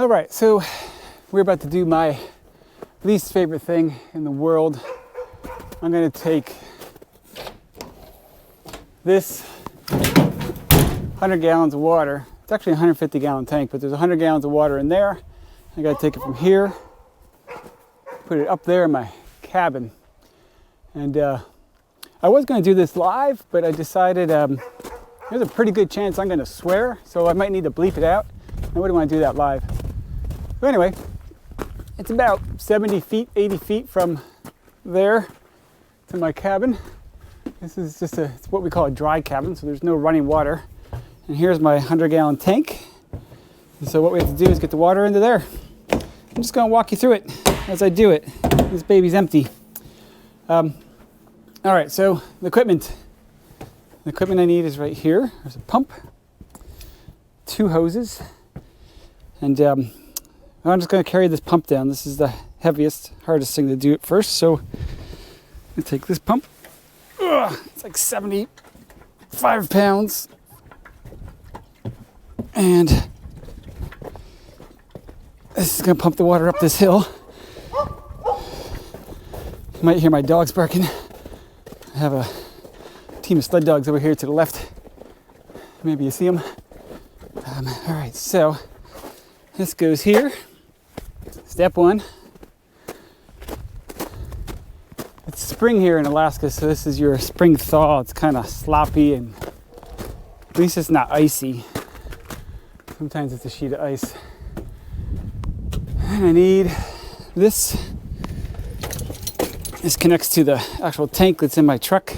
All right, so we're about to do my least favorite thing in the world. I'm gonna take this 100 gallons of water. It's actually a 150 gallon tank, but there's 100 gallons of water in there. I gotta take it from here, put it up there in my cabin. And I was gonna do this live, but I decided there's a pretty good chance I'm gonna swear, so I might need to bleep it out. I wouldn't wanna do that live. But anyway, it's about 70 feet, 80 feet from there to my cabin. This is just it's what we call a dry cabin, so there's no running water. And here's my 100 gallon tank. And so what we have to do is get the water into there. I'm just gonna walk you through it as I do it. This baby's empty. All right, so the equipment I need is right here. There's a pump, 2 hoses, and I'm just gonna carry this pump down. This is the heaviest, hardest thing to do at first. So I'm gonna take this pump. Ugh, it's like 75 pounds. And this is gonna pump the water up this hill. You might hear my dogs barking. I have a team of sled dogs over here to the left. Maybe you see them. All right, so this goes here. Step 1. It's spring here in Alaska, so this is your spring thaw. It's kind of sloppy, and at least it's not icy. Sometimes it's a sheet of ice. And I need this. This connects to the actual tank that's in my truck.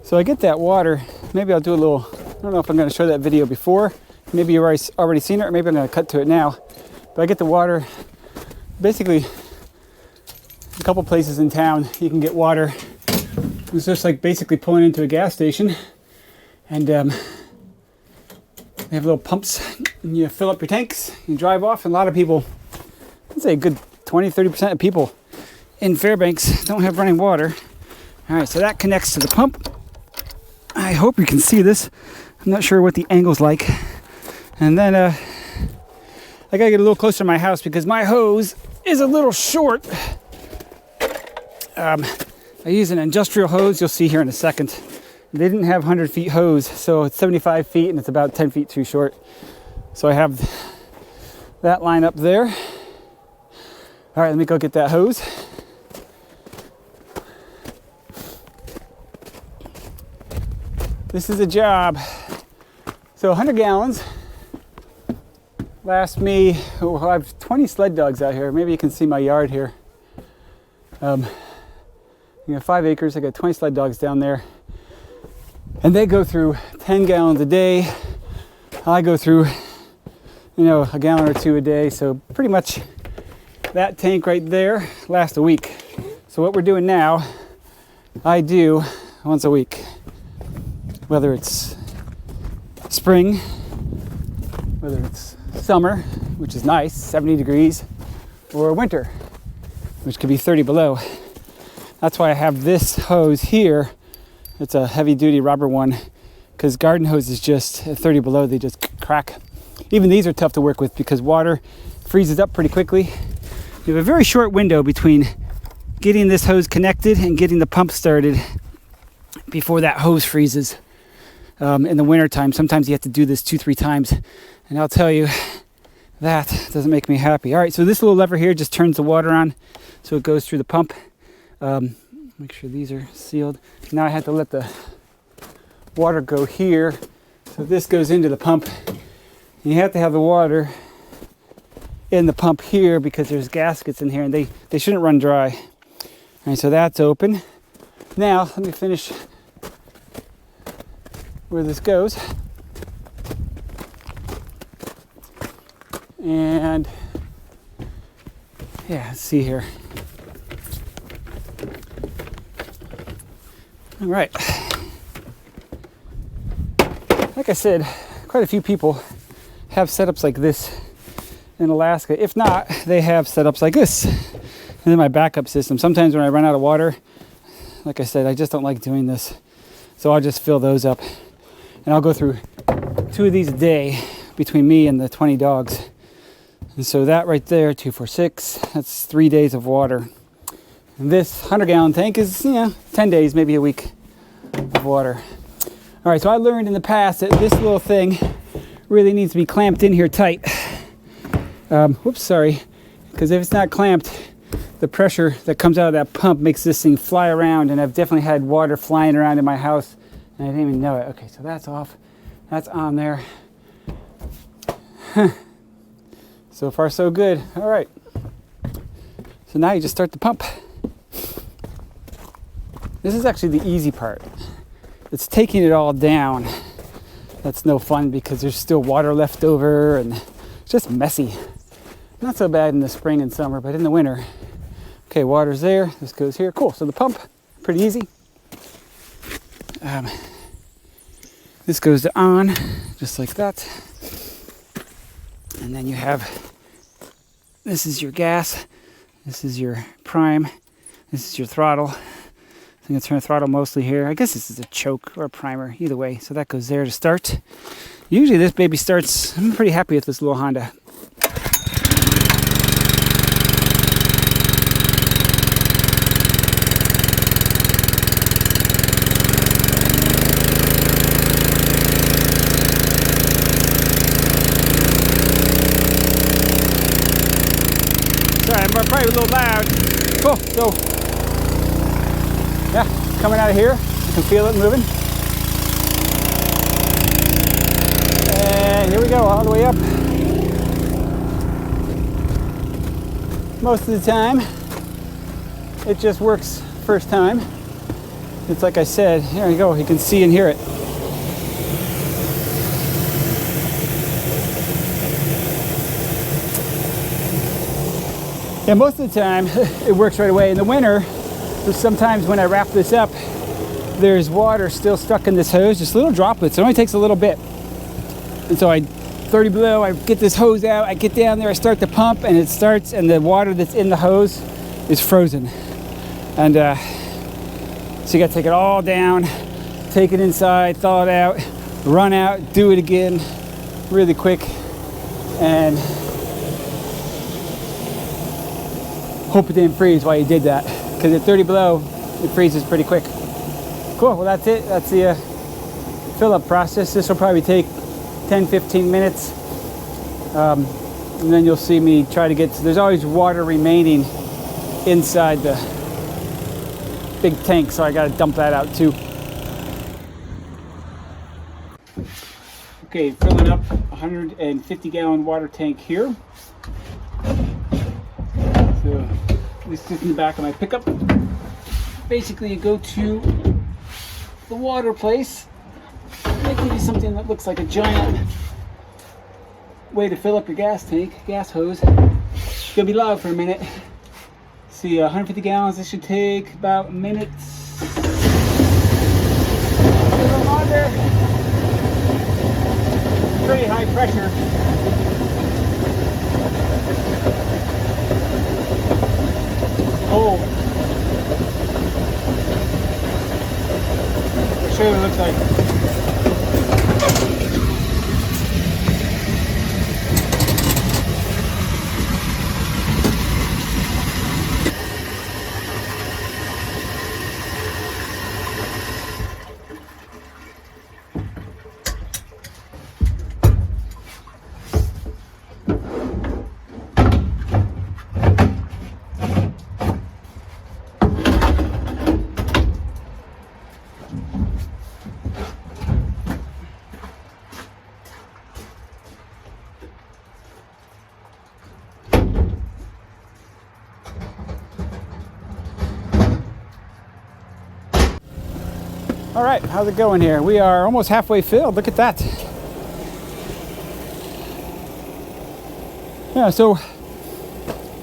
So I get that water. Maybe I'll do a little, I don't know if I'm going to show that video before. Maybe you've already seen it, or maybe I'm going to cut to it now. But I get the water, basically a couple places in town you can get water. It's just like basically pulling into a gas station. And they have little pumps, and you fill up your tanks, you drive off, and a lot of people, I'd say a good 20-30% of people in Fairbanks don't have running water. All right, so that connects to the pump. I hope you can see this. I'm not sure what the angle's like. And then I gotta get a little closer to my house because my hose is a little short. I use an industrial hose, you'll see here in a second. They didn't have 100 feet hose, so it's 75 feet and it's about 10 feet too short. So I have that line up there. All right, let me go get that hose. This is a job. So 100 gallons lasts me, I have 20 sled dogs out here. Maybe you can see my yard here. You know, 5 acres, I got 20 sled dogs down there. And they go through 10 gallons a day. I go through, you know, a gallon or 2 a day. So pretty much that tank right there lasts a week. So what we're doing now, I do once a week. Whether it's spring, whether it's summer, which is nice, 70 degrees, or winter, which could be 30 below. That's why I have this hose here. It's a heavy duty rubber one, because garden hose is just at 30 below, they just crack. Even these are tough to work with because water freezes up pretty quickly. You have a very short window between getting this hose connected and getting the pump started before that hose freezes. In the winter time, sometimes you have to do this 2-3 times, and I'll tell you, that doesn't make me happy. All right, so this little lever here just turns the water on, so it goes through the pump. Make sure these are sealed. Now I have to let the water go here, so this goes into the pump. You have to have the water in the pump here because there's gaskets in here, and they shouldn't run dry. All right, so that's open. Now let me finish where this goes. And yeah, let's see here. All right. Like I said, quite a few people have setups like this in Alaska. If not, they have setups like this. And then my backup system. Sometimes when I run out of water, like I said, I just don't like doing this. So I'll just fill those up. And I'll go through 2 of these a day between me and the 20 dogs. And so that right there, 2, 4, 6, that's 3 days of water. And this 100-gallon tank is, 10 days, maybe a week of water. All right, so I learned in the past that this little thing really needs to be clamped in here tight. Whoops, sorry. Because if it's not clamped, the pressure that comes out of that pump makes this thing fly around, and I've definitely had water flying around in my house, and I didn't even know it. Okay, so that's off. That's on there. So far, so good. All right. So now you just start the pump. This is actually the easy part. It's taking it all down. That's no fun because there's still water left over and it's just messy. Not so bad in the spring and summer, but in the winter. Okay, water's there. This goes here. Cool. So the pump, pretty easy. This goes to on, just like that. And then you have, this is your gas. This is your prime. This is your throttle. I'm going to turn the throttle mostly here. I guess this is a choke or a primer, either way. So that goes there to start. Usually this baby starts, I'm pretty happy with this little Honda. Sorry, I'm probably a little loud. Cool, so yeah, it's coming out of here. You can feel it moving. And here we go, all the way up. Most of the time, it just works first time. It's like I said, here you go, you can see and hear it. Yeah, most of the time, it works right away. In the winter, sometimes when I wrap this up, there's water still stuck in this hose, just little droplets. It only takes a little bit. And so 30 below, I get this hose out, I get down there, I start the pump, and it starts, and the water that's in the hose is frozen. And so you gotta take it all down, take it inside, thaw it out, run out, do it again really quick, and hope it didn't freeze while you did that. Because at 30 below, it freezes pretty quick. Cool, well that's it. That's the fill-up process. This will probably take 10-15 minutes. And then you'll see me try to get, there's always water remaining inside the big tank, so I gotta dump that out too. Okay, filling up 150-gallon water tank here. So this is in the back of my pickup. Basically, you go to the water place. They give you something that looks like a giant way to fill up your gas tank, gas hose. It's gonna be loud for a minute. See, 150 gallons. This should take about a minute. A little longer. Pretty high pressure. Oh. I'll show you what it looks like. All right, how's it going here? We are almost halfway filled. Look at that. Yeah, so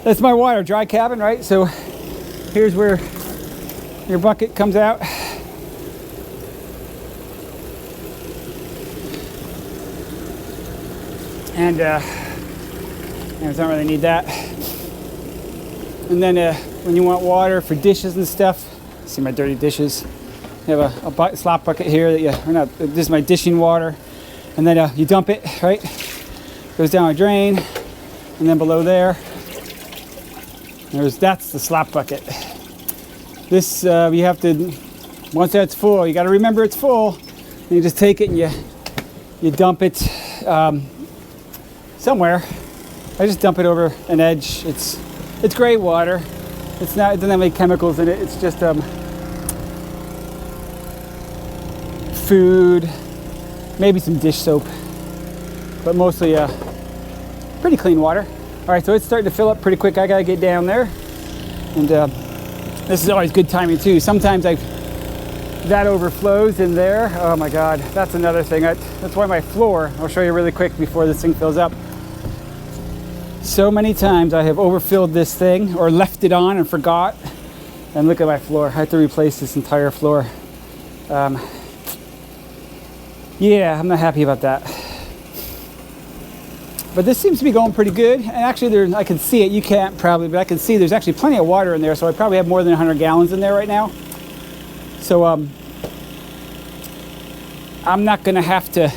that's my water, dry cabin, right? So here's where your bucket comes out. And I don't really need that. And then when you want water for dishes and stuff, see my dirty dishes. You have a slop bucket here that this is my dishing water. And then you dump it, right? Goes down a drain. And then below there, that's the slop bucket. This, you have to, once that's full, you got to remember it's full. And you just take it and you dump it somewhere. I just dump it over an edge. It's gray water. It doesn't have any chemicals in it. It's just food, maybe some dish soap, but mostly pretty clean water. All right, so it's starting to fill up pretty quick. I gotta get down there, and this is always good timing too. Sometimes that overflows in there. Oh my God, that's another thing. That's why my floor, I'll show you really quick before this thing fills up. So many times I have overfilled this thing or left it on and forgot. And look at my floor. I had to replace this entire floor. Yeah, I'm not happy about that. But this seems to be going pretty good. And actually, I can see it. You can't probably, but I can see there's actually plenty of water in there. So I probably have more than 100 gallons in there right now. So I'm not going to have to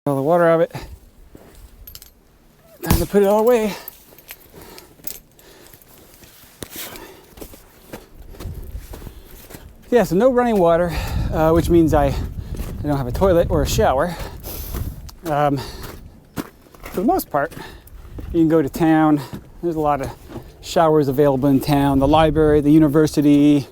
All the water out of it. Time to put it all away. Yeah, so no running water, which means I don't have a toilet or a shower. For the most part, you can go to town. There's a lot of showers available in town. The library, the university,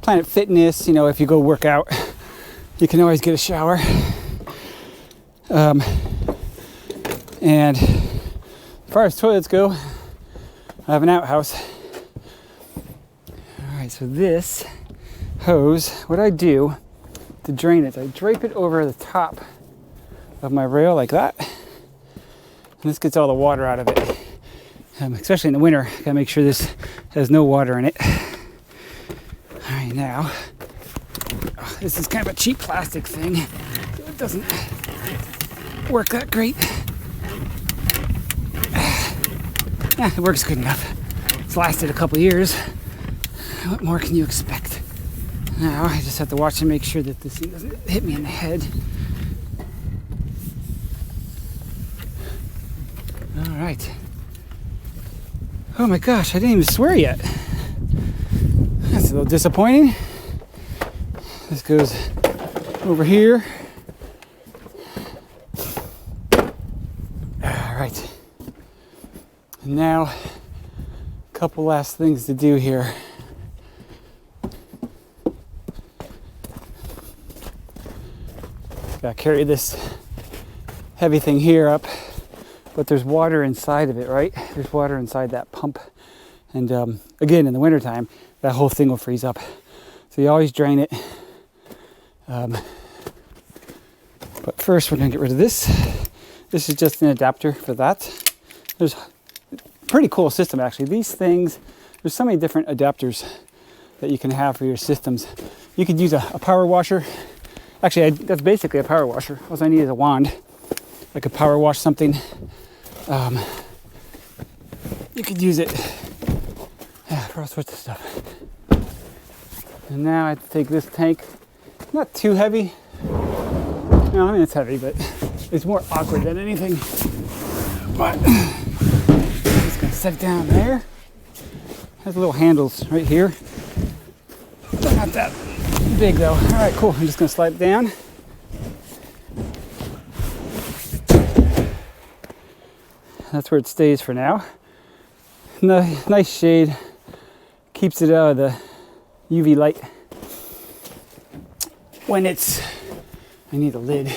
Planet Fitness. You know, if you go work out, you can always get a shower. And as far as toilets go, I have an outhouse. All right, so this hose, what I do to drain it, I drape it over the top of my rail like that. And this gets all the water out of it. Especially in the winter, gotta make sure this has no water in it. All right, now, this is kind of a cheap plastic thing, so it doesn't work that great. It works good enough. It's lasted a couple years. What more can you expect? Now I just have to watch and make sure that this thing doesn't hit me in the head. All right. Oh my gosh, I didn't even swear yet. That's a little disappointing. This goes over here. All right. And now, a couple last things to do here. Gotta carry this heavy thing here up, but there's water inside of it, right? There's water inside that pump. And again, in the wintertime, that whole thing will freeze up. So you always drain it. But first we're gonna get rid of this. This is just an adapter for that. There's a pretty cool system actually. These things, there's so many different adapters that you can have for your systems. You could use a power washer. Actually, that's basically a power washer. All I need is a wand. I could power wash something. You could use it for all sorts of stuff. And now I have to take this tank. Not too heavy. No, I mean it's heavy, but it's more awkward than anything. But I'm just gonna set it down there. It has little handles right here. They're not that big though. All right, cool. I'm just gonna slide it down. That's where it stays for now. Nice shade. Keeps it out of the UV light. When it's, I need a lid.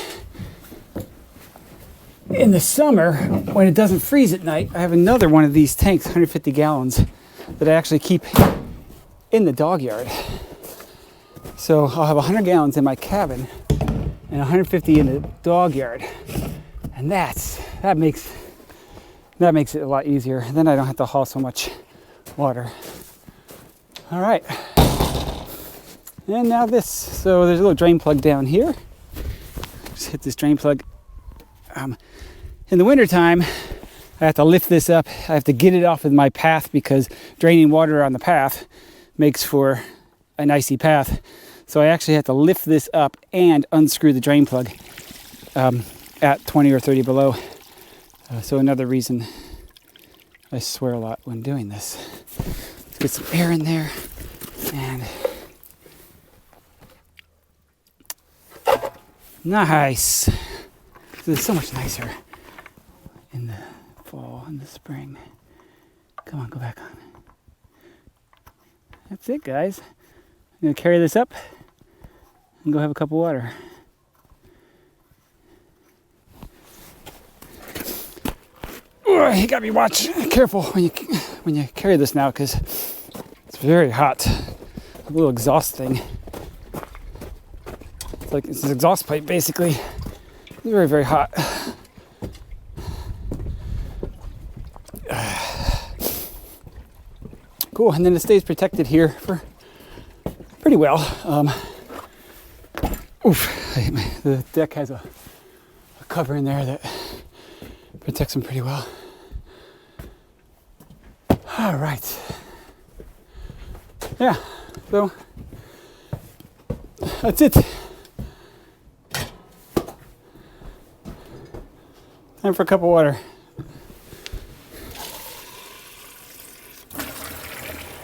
In the summer, when it doesn't freeze at night, I have another one of these tanks, 150 gallons, that I actually keep in the dog yard. So I'll have 100 gallons in my cabin and 150 in the dog yard. And that makes it a lot easier. Then I don't have to haul so much water. All right. And now this. So there's a little drain plug down here. Just hit this drain plug. In the wintertime, I have to lift this up. I have to get it off of my path because draining water on the path makes for an icy path. So I actually have to lift this up and unscrew the drain plug at 20 or 30 below. So another reason I swear a lot when doing this. Let's get some air in there. And nice. This is so much nicer in the fall and the spring. Come on, go back on. That's it, guys. I'm gonna carry this up and go have a cup of water. Oh, you gotta be careful when you carry this now because it's very hot. A little exhaust thing. It's like it's an exhaust pipe basically. It's very, very hot. Cool, and then it stays protected here for pretty well. The deck has a cover in there that protects them pretty well. All right. Yeah, so that's it. Time for a cup of water. And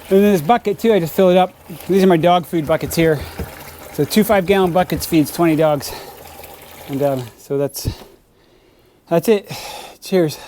then this bucket too, I just fill it up. These are my dog food buckets here. So 2 5-gallon buckets feeds 20 dogs. And so that's it. Cheers.